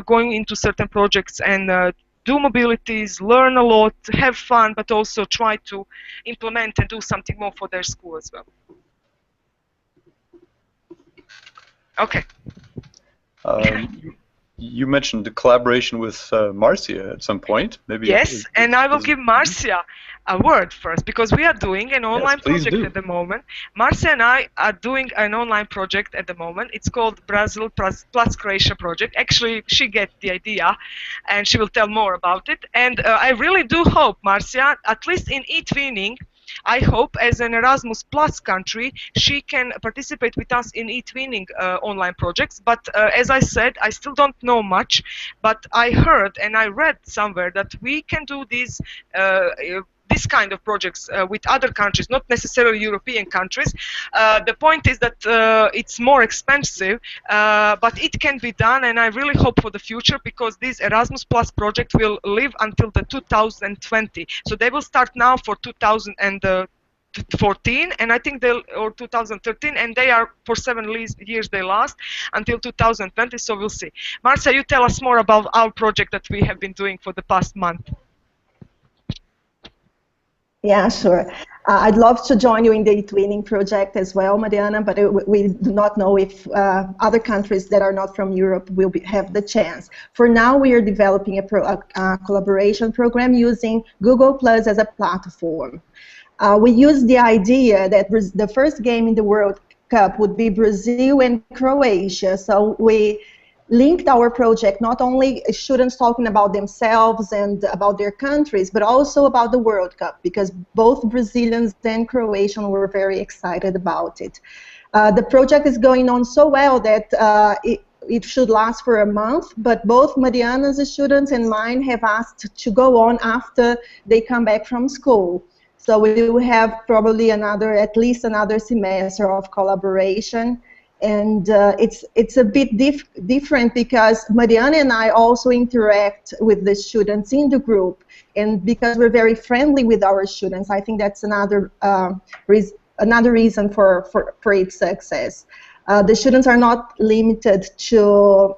going into certain projects and do mobilities, learn a lot, have fun, but also try to implement and do something more for their school as well. Okay. You mentioned the collaboration with Marcia at some point. Maybe. Yes, and I will give Marcia a word first, because we are doing an online project at the moment. Marcia and I are doing an online project at the moment. It's called Brazil plus Croatia project. Actually, she gets the idea, and she will tell more about it. And I really do hope, Marcia, at least in eTwinning, I hope as an Erasmus Plus country, she can participate with us in eTwinning online projects. But as I said, I still don't know much, but I heard and I read somewhere that we can do these this kind of projects with other countries, not necessarily European countries. The point is that it's more expensive, but it can be done, and I really hope for the future, because this Erasmus Plus project will live until the 2020. So they will start now for 2014, and I think they'll, or 2013, and they are for 7 years they last until 2020. So we'll see. Marcia, you tell us more about our project that we have been doing for the past month. Yeah, sure. I'd love to join you in the eTwinning project as well, Marijana, but we do not know if other countries that are not from Europe will have the chance. For now, we are developing a collaboration program using Google Plus as a platform. We use the idea that the first game in the World Cup would be Brazil and Croatia, so we linked our project not only students talking about themselves and about their countries, but also about the World Cup, because both Brazilians and Croatians were very excited about it. The project is going on so well that it should last for a month, but both Marijana's students and mine have asked to go on after they come back from school. So we will have probably at least another semester of collaboration. And it's a bit different, because Marijana and I also interact with the students in the group, and because we're very friendly with our students, I think that's another reason for its success. The students are not limited to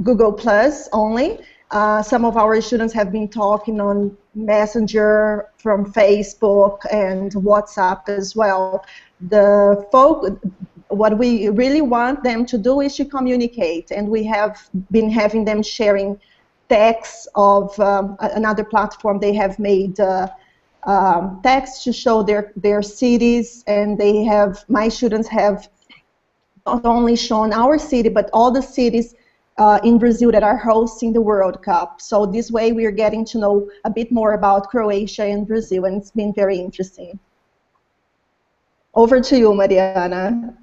Google Plus only. Some of our students have been talking on Messenger, from Facebook, and WhatsApp as well. What we really want them to do is to communicate, and we have been having them sharing texts of another platform. They have made texts to show their cities, and my students have not only shown our city, but all the cities in Brazil that are hosting the World Cup. So this way we are getting to know a bit more about Croatia and Brazil, and it's been very interesting. Over to you, Marijana.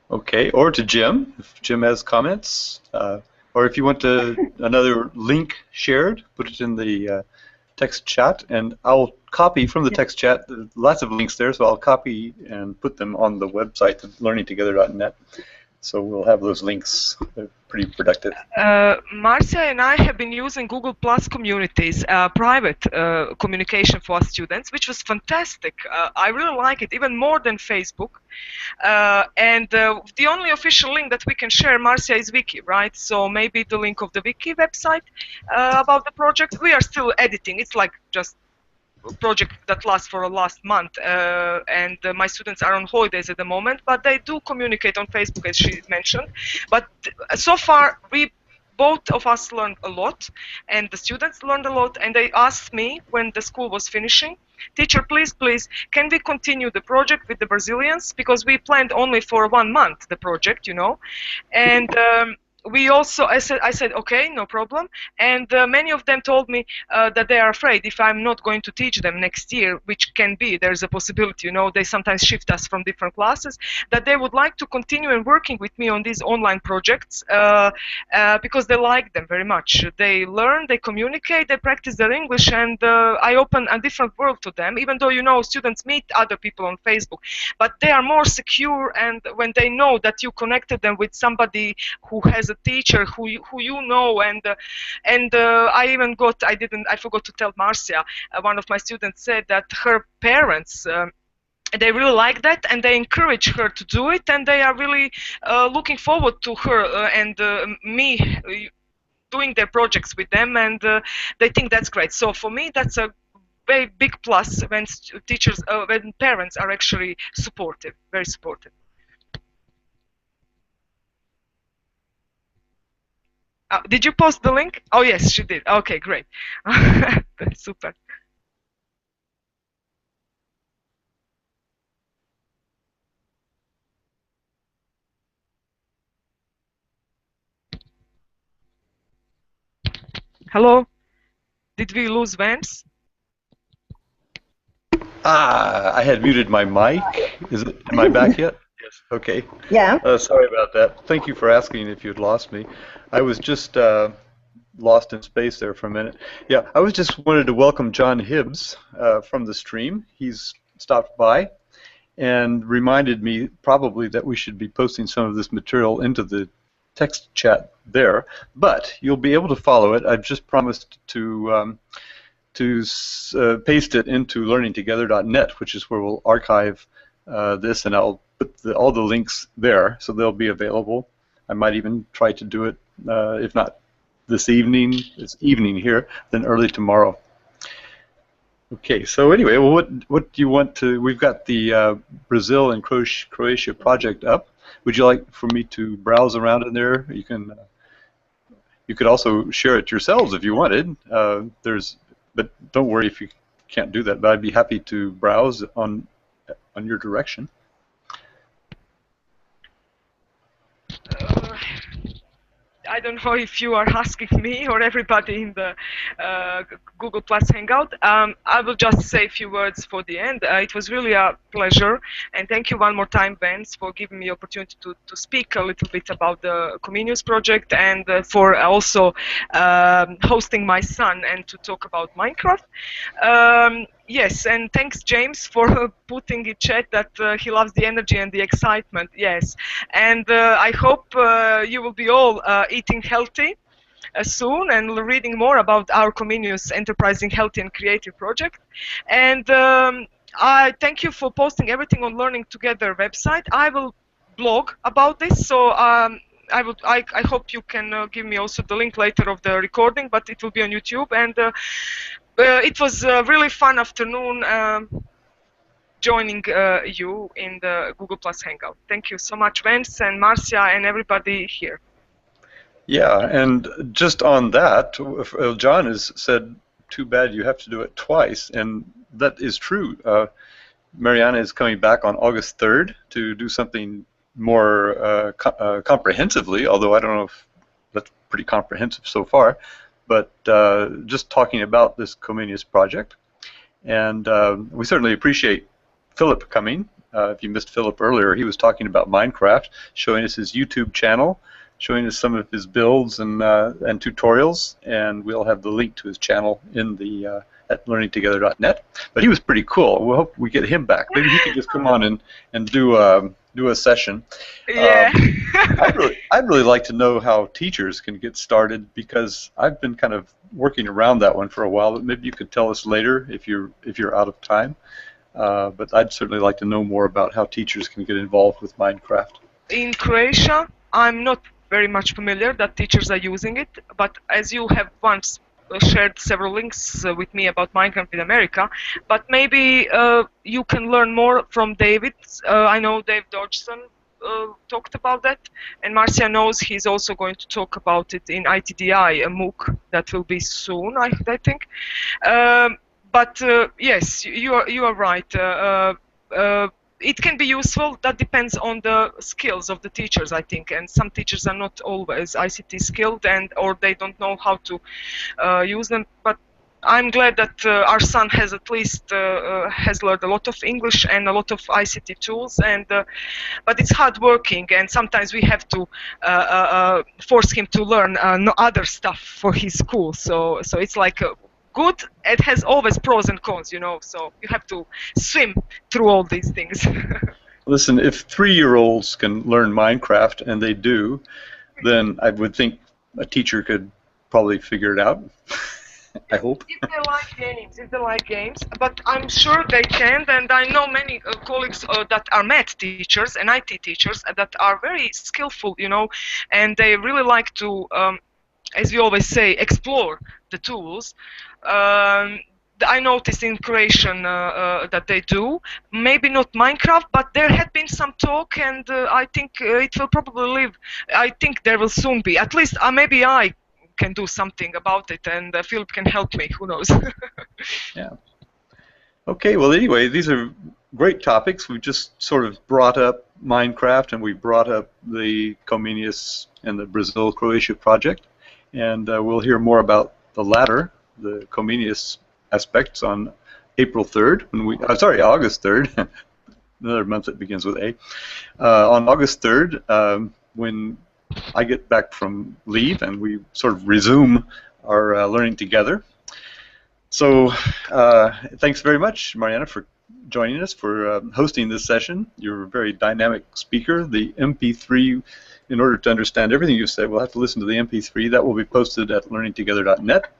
Okay, or to Jim, if Jim has comments, or if you want another link shared, put it in the text chat, and I'll copy from the text chat. There's lots of links there, so I'll copy and put them on the website, learningtogether.net. So we'll have those links. They're pretty productive. Marcia and I have been using Google Plus communities, private communication for our students, which was fantastic. I really like it, even more than Facebook. And the only official link that we can share, Marcia, is Wiki, right? So maybe the link of the Wiki website about the project. We are still editing. It's like just project that lasts for a last month, and my students are on holidays at the moment, but they do communicate on Facebook, as she mentioned. But so far we both of us learned a lot, and the students learned a lot, and they asked me when the school was finishing, teacher, please, can we continue the project with the Brazilians? Because we planned only for 1 month, the project, you know. And we also, I said, okay, no problem. And many of them told me that they are afraid if I'm not going to teach them next year, which can be, there's a possibility, you know, they sometimes shift us from different classes, that they would like to continue and working with me on these online projects because they like them very much. They learn, they communicate, they practice their English, and I open a different world to them, even though, you know, students meet other people on Facebook, but they are more secure, and when they know that you connected them with somebody who has a teacher who you know, and I even got, I forgot to tell Marcia, one of my students said that her parents they really like that, and they encourage her to do it, and they are really looking forward to her and me doing their projects with them, and they think that's great. So for me, that's a very big plus when teachers, when parents are actually supportive, very supportive. Did you post the link? Oh yes, she did. Okay, great. Super. Hello? Did we lose Vance? I had muted my mic. Am I back yet? Yes. Okay. Yeah. Sorry about that. Thank you for asking if you'd lost me. I was just lost in space there for a minute. Yeah, I was just wanted to welcome John Hibbs from the stream. He's stopped by and reminded me probably that we should be posting some of this material into the text chat there, but you'll be able to follow it. I've just promised to paste it into learningtogether.net, which is where we'll archive this, and I'll put all the links there, so they'll be available. I might even try to do it, if not this evening, it's evening here, then early tomorrow. Okay, so anyway, well, what do you want to? We've got the Brazil and Croatia project up. Would you like for me to browse around in there? You can. You could also share it yourselves if you wanted. But don't worry if you can't do that. But I'd be happy to browse on your direction. I don't know if you are asking me or everybody in the Google Plus Hangout. I will just say a few words for the end. It was really a pleasure, and thank you one more time, Vance, for giving me the opportunity to speak a little bit about the Comenius project, and for also hosting my son and to talk about Minecraft. Yes, and thanks, James, for putting in chat that he loves the energy and the excitement. Yes, and I hope you will be all eating healthy soon and reading more about our Comenius Enterprising Healthy and Creative project. And I thank you for posting everything on Learning Together website. I will blog about this, so I hope you can give me also the link later of the recording, but it will be on YouTube. And it was a really fun afternoon joining you in the Google Plus Hangout. Thank you so much, Vance and Marcia and everybody here. Yeah, and just on that, John has said, too bad you have to do it twice, and that is true. Marijana is coming back on August 3rd to do something more comprehensively, although I don't know if that's pretty comprehensive so far, but just talking about this Comenius project. And we certainly appreciate Filip coming. If you missed Filip earlier, he was talking about Minecraft, showing us his YouTube channel, showing us some of his builds and tutorials, and we'll have the link to his channel in the at learningtogether.net. But he was pretty cool. We hope we get him back. Maybe he could just come on and do a session. Yeah. I'd really like to know how teachers can get started, because I've been kind of working around that one for a while. But maybe you could tell us later if you're out of time. But I'd certainly like to know more about how teachers can get involved with Minecraft. In Croatia, I'm not very much familiar that teachers are using it, but as you have once shared several links with me about Minecraft in America, but maybe you can learn more from David. I know Dave Dodgson talked about that, and Marcia knows he's also going to talk about it in ITDI, a MOOC that will be soon, I think. But yes, you are right. It can be useful. That depends on the skills of the teachers, I think. And some teachers are not always ICT skilled, or they don't know how to use them. But I'm glad that our son has at least has learned a lot of English and a lot of ICT tools. But it's hard working, and sometimes we have to force him to learn other stuff for his school. So it's like good. It has always pros and cons, you know. So you have to swim through all these things. Listen, if 3-year-olds can learn Minecraft, and they do, then I would think a teacher could probably figure it out. I hope. If they like games, but I'm sure they can, and I know many colleagues that are math teachers and IT teachers that are very skillful, you know, and they really like to, as we always say, explore the tools. I noticed in Croatian that they do, maybe not Minecraft, but there had been some talk, and I think it will probably live. I think there will soon be, at least maybe I can do something about it, and Filip can help me, who knows. Yeah. Okay, well anyway, these are great topics. We just sort of brought up Minecraft, and we brought up the Comenius and the Brazil-Croatia project, and we'll hear more about the latter, the Comenius aspects, on April 3rd, when August 3rd, another month that begins with A, on August 3rd, when I get back from leave and we sort of resume our learning together. So thanks very much, Marijana, for joining us, for hosting this session. You're a very dynamic speaker. The MP3, in order to understand everything you said, we'll have to listen to the MP3. That will be posted at learningtogether.net.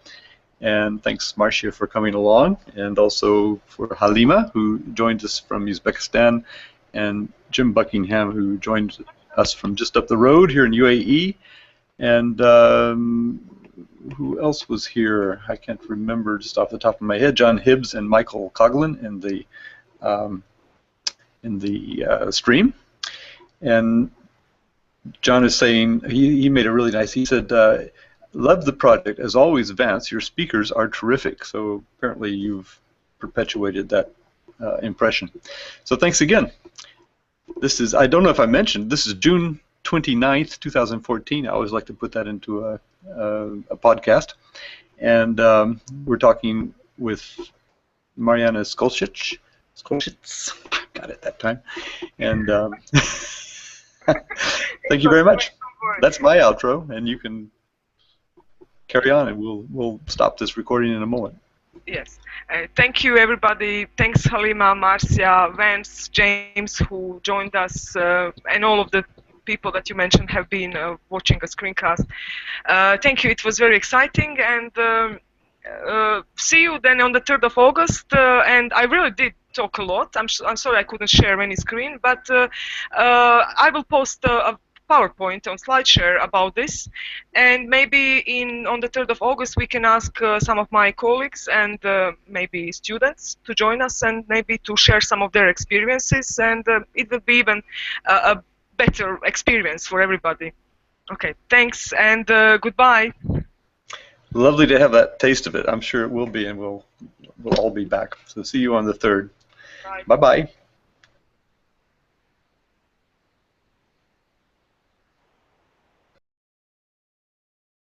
And thanks, Marcia, for coming along, and also for Halima, who joined us from Uzbekistan, and Jim Buckingham, who joined us from just up the road here in UAE, and who else was here? I can't remember just off the top of my head. John Hibbs and Michael Coughlin in the stream. And John is saying, he made a really nice, he said, love the project. As always, Vance, your speakers are terrific. So apparently you've perpetuated that impression. So thanks again. This is, I don't know if I mentioned, this is June 29th, 2014. I always like to put that into a podcast. And we're talking with Marijana Smolčec. Got it that time. And thank you very much. That's my outro, and you can carry on, and we'll stop this recording in a moment. Yes. Thank you, everybody. Thanks, Halima, Marcia, Vance, James, who joined us, and all of the people that you mentioned have been watching a screencast. Thank you. It was very exciting, and see you then on the 3rd of August. And I really did talk a lot. I'm sorry I couldn't share any screen, but I will post a PowerPoint on SlideShare about this, and maybe on the 3rd of August we can ask some of my colleagues and maybe students to join us, and maybe to share some of their experiences, and it will be even a better experience for everybody. Okay, thanks, and goodbye. Lovely to have that taste of it. I'm sure it will be, and we'll all be back. So see you on the 3rd. Bye. Bye-bye.